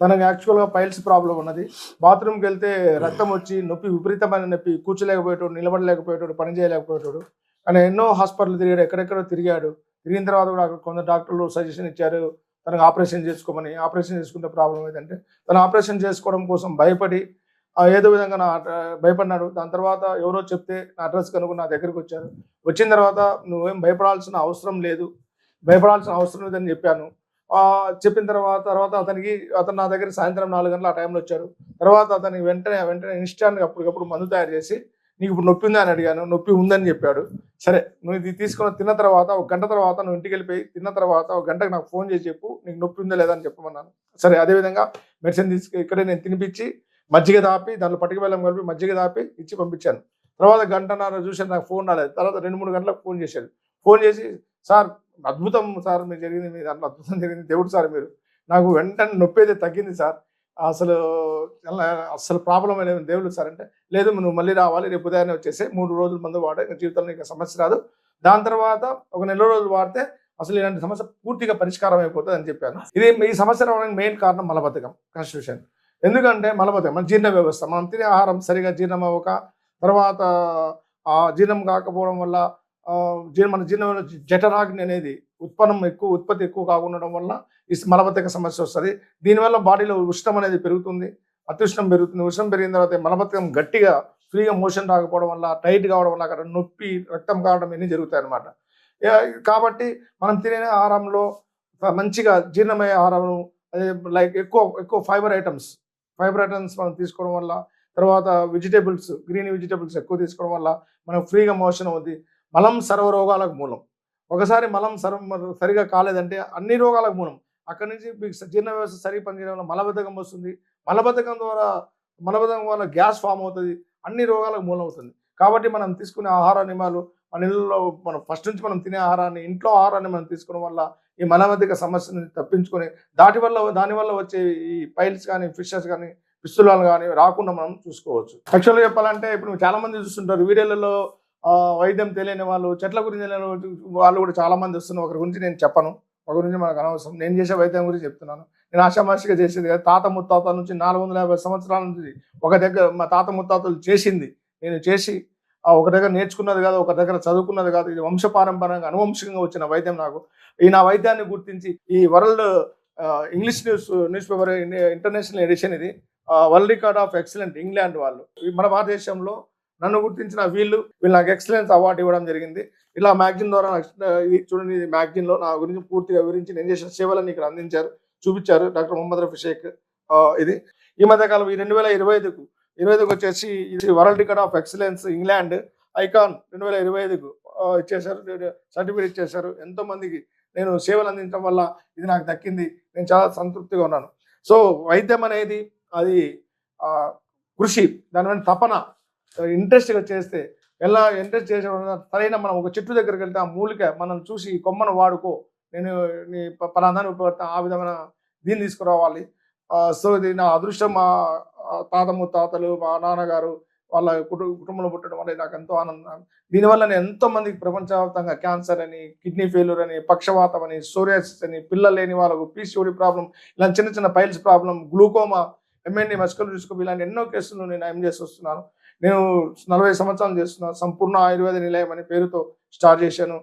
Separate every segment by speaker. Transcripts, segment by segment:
Speaker 1: తనకు యాక్చువల్గా piles problem ఉన్నది. బాత్రూమ్కి వెళ్తే రక్తం వచ్చి నొప్పి, విపరీతమైన నొప్పి, కూర్చోలేకపోయేటోడు, నిలబడలేకపోయేటోడు, పని చేయలేకపోయేటోడు. కానీ ఎన్నో హాస్పిటల్ తిరిగాడు, ఎక్కడెక్కడో తిరిగాడు. తిరిగిన తర్వాత కూడా అక్కడ కొందరు డాక్టర్లు సజెషన్ ఇచ్చారు తనకు ఆపరేషన్ చేసుకోమని. ఆపరేషన్ చేసుకుంటే ప్రాబ్లం ఏంటంటే తను ఆపరేషన్ చేసుకోవడం కోసం భయపడి ఏదో విధంగా భయపడినాడు. దాని తర్వాత ఎవరో చెప్తే నా అడ్రస్ కనుక్కొని నా దగ్గరికి వచ్చారు. వచ్చిన తర్వాత నువ్వేం భయపడాల్సిన అవసరం లేదు, భయపడాల్సిన అవసరం లేదని చెప్పాను. చెప్పిన తర్వాత అతను నా దగ్గర సాయంత్రం 4 గంటల ఆ టైంలో వచ్చారు. తర్వాత అతనికి వెంటనే ఇన్‌స్టాంట్‌గా అప్పటికప్పుడు మందు తయారు చేసి నీకు ఇప్పుడు నొప్పి ఉందా అని అడిగాను. నొప్పి ఉందని చెప్పాడు. సరే నువ్వు ఇది తీసుకొని తిన్న తర్వాత ఒక గంట తర్వాత నువ్వు ఇంటికి వెళ్ళిపోయి తిన్న తర్వాత ఒక గంటకు నాకు ఫోన్ చేసి చెప్పు నీకు నొప్పి ఉందా లేదా అని చెప్పమన్నాను. సరే అదేవిధంగా మెడిసిన్ ఇక్కడే నేను తినిపించి మజ్జిగ దాపి దాంట్లో పటిక బెల్లం కలిపి మజ్జిగ దాపి ఇచ్చి పంపించాను. తర్వాత గంటన్నర చూసాను నాకు ఫోన్ రాలేదు. తర్వాత 2-3 గంటలకు ఫోన్ చేశాడు. ఫోన్ చేసి సార్ అద్భుతం సార్ మీరు జరిగింది, మీ దాంట్లో అద్భుతం జరిగింది, దేవుడు సార్ మీరు, నాకు వెంటనే నొప్పి అయితే తగ్గింది సార్, అసలు ప్రాబ్లం అనేది దేవుడు సార్ అంటే, లేదు నువ్వు మళ్ళీ రావాలి, రేపు ఉదయాన్నే వచ్చేసి 3 రోజుల మందు వాడే ఇంకా జీవితంలో ఇంకా సమస్య రాదు, దాని తర్వాత ఒక నెల రోజులు వాడితే అసలు ఇలాంటి సమస్య పూర్తిగా పరిష్కారం అయిపోతుంది అని చెప్పాను. ఈ సమస్య రావడానికి మెయిన్ కారణం మలబద్ధకం, కాన్స్టిట్యూషన్. ఎందుకంటే మలబద్ధకం మన జీర్ణ వ్యవస్థ, మనం తినే ఆహారం సరిగా జీర్ణం అవ్వక, తర్వాత జీర్ణం కాకపోవడం వల్ల మన జీర్ణంలో జఠరాగ్ని అనేది ఉత్పత్తి ఎక్కువ కాకుండా వల్ల ఈ మలబద్ధక సమస్య వస్తుంది. దీనివల్ల బాడీలో ఉష్ణం అనేది పెరుగుతుంది, అత్యుష్ణం పెరుగుతుంది. ఉష్ణం పెరిగిన తర్వాత మలబద్ధకం గట్టిగా ఫ్రీగా మోషన్ రాకపోవడం వల్ల, టైట్ కావడం వల్ల అక్కడ నొప్పి, రక్తం కావడం ఇవన్నీ జరుగుతాయి అన్నమాట. కాబట్టి మనం తినే ఆహారంలో మంచిగా జీర్ణమయ్యే ఆహారం, లైక్ ఎక్కువ ఫైబర్ ఐటమ్స్ మనం తీసుకోవడం వల్ల, తర్వాత గ్రీన్ వెజిటేబుల్స్ ఎక్కువ తీసుకోవడం వల్ల మనకు ఫ్రీగా మోషన్ అవుతుంది. మలం సర్వ రోగాలకు మూలం. ఒకసారి మలం సరిగా కాలేదంటే అన్ని రోగాలకు మూలం. అక్కడి నుంచి మీకు జీర్ణ వ్యవస్థ సరిగా పనిచేయడం వల్ల మలబద్ధకం వస్తుంది. మలబద్ధకం వల్ల గ్యాస్ ఫామ్ అవుతుంది, అన్ని రోగాలకు మూలం అవుతుంది. కాబట్టి మనం తీసుకునే ఆహార నియమాలు, మన ఇళ్ళలో మనం ఫస్ట్ నుంచి మనం తినే ఆహారాన్ని, ఇంట్లో ఆహారాన్ని మనం తీసుకోవడం వల్ల ఈ మలబద్ధక సమస్యని తప్పించుకొని దానివల్ల వచ్చే ఈ పైల్స్ కానీ, ఫిషెస్ కానీ, పిస్తులాలు కానీ రాకుండా మనం చూసుకోవచ్చు. యాక్చువల్గా చెప్పాలంటే ఇప్పుడు చాలా మంది చూస్తుంటారు వీడియోలలో వైద్యం తెలియని వాళ్ళు, చెట్ల గురించి తెలియని వాళ్ళు కూడా చాలా మంది వస్తున్నారు. ఒకరి గురించి నేను చెప్పను, ఒక గురించి మనకు అనవసరం. నేను చేసే వైద్యం గురించి చెప్తున్నాను. నేను ఆషామాషిగా చేసేది కదా, తాత ముత్తాతల నుంచి 450 సంవత్సరాల నుంచి ఒక దగ్గర మా తాత ముత్తాతలు చేసింది నేను చేసి ఒక దగ్గర నేర్చుకున్నది కాదు, ఒక దగ్గర చదువుకున్నది కాదు. ఇది వంశపారంపర్యంగా అనువంశికంగా వచ్చిన వైద్యం నాకు. నా వైద్యాన్ని గుర్తించి ఈ world English newspaper international edition, ఇది world record of excellent, England వాళ్ళు, మన భారతదేశంలో నన్ను గుర్తించిన వీళ్ళు నాకు ఎక్సలెన్స్ అవార్డు ఇవ్వడం జరిగింది. ఇలా మ్యాగజైన్ ద్వారా చూడండి, ఈ మ్యాగజైన్లో నా గురించి పూర్తిగా వివరించి నేను చేసిన సేవలను ఇక్కడ అందించారు, చూపించారు డాక్టర్ మొహమ్మద్ రఫీ షేక్. ఇది ఈ మధ్యకాలం ఈ 2025కు వచ్చేసి ఇది world record of excellence England icon 2025కు ఇచ్చేశారు, సర్టిఫికేట్ ఇచ్చేశారు. ఎంతో మందికి నేను సేవలు అందించడం వల్ల ఇది నాకు దక్కింది. నేను చాలా సంతృప్తిగా ఉన్నాను. సో వైద్యం అనేది అది కృషి, దాని మీద తపన, ఇంట్రెస్ట్గా చేస్తే ఎలా ఇంట్రెస్ట్ చేసే సరైన, మనం ఒక చెట్టు దగ్గరికి వెళ్తే ఆ మూలిక మనం చూసి కొమ్మను వాడుకో, నేను నీ పలానాన్ని ఉపయోగపడతా, ఆ విధమైన దీన్ని తీసుకురావాలి. సో ఇది నా అదృష్టం. మా తాత ముత్తాతలు, మా నాన్నగారు వాళ్ళ కుటుంబంలో పుట్టడం వల్ల నాకు ఎంతో ఆనందం. దీనివల్ల నేను ఎంతో మందికి ప్రపంచవ్యాప్తంగా క్యాన్సర్ అని, కిడ్నీ ఫెయిల్యూర్ అని, పక్షవాతం అని, సోరియాసిస్ అని, పిల్లలు లేని వాళ్ళకు పీసీఓడి ప్రాబ్లం, ఇలా చిన్న piles problem, glaucoma, MND, muscular dystrophy ఇలాంటి ఎన్నో కేసులు నేను నయం చేసి వస్తున్నాను. నేను 40 సంవత్సరాలు చేస్తున్నాను. సంపూర్ణ ఆయుర్వేద నిలయం అనే పేరుతో స్టార్ట్ చేశాను.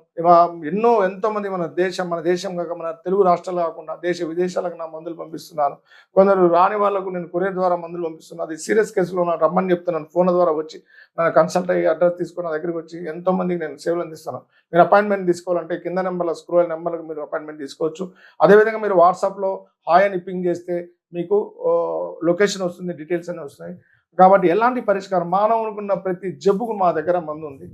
Speaker 1: ఎంతో మంది మన దేశం కాక మన తెలుగు రాష్ట్రాలు కాకుండా దేశ విదేశాలకు నా మందులు పంపిస్తున్నాను. కొందరు రాని వాళ్ళకు నేను కొరియర్ ద్వారా మందులు పంపిస్తున్నాను. అది సీరియస్ కేసులో నాకు రమ్మని చెప్తున్నాను. ఫోన్ ద్వారా వచ్చి నన్ను కన్సల్ట్ అయ్యి అడ్రస్ తీసుకొని నా దగ్గరికి వచ్చి ఎంతో మందికి నేను సేవలు అందిస్తాను. మీరు అపాయింట్మెంట్ తీసుకోవాలంటే కింద నెంబర్లో స్క్రోల్ నెంబర్లకు మీరు అపాయింట్మెంట్ తీసుకోవచ్చు. అదేవిధంగా మీరు వాట్సాప్లో హాయ్ అని పింగ్ చేస్తే మీకు లొకేషన్ వస్తుంది, డీటెయిల్స్ అన్నీ వస్తాయి. కాబట్టి ఎలాంటి పరిష్కారం, మానవునుకున్న ప్రతి జబ్బుకు మా దగ్గర మందు ఉంది.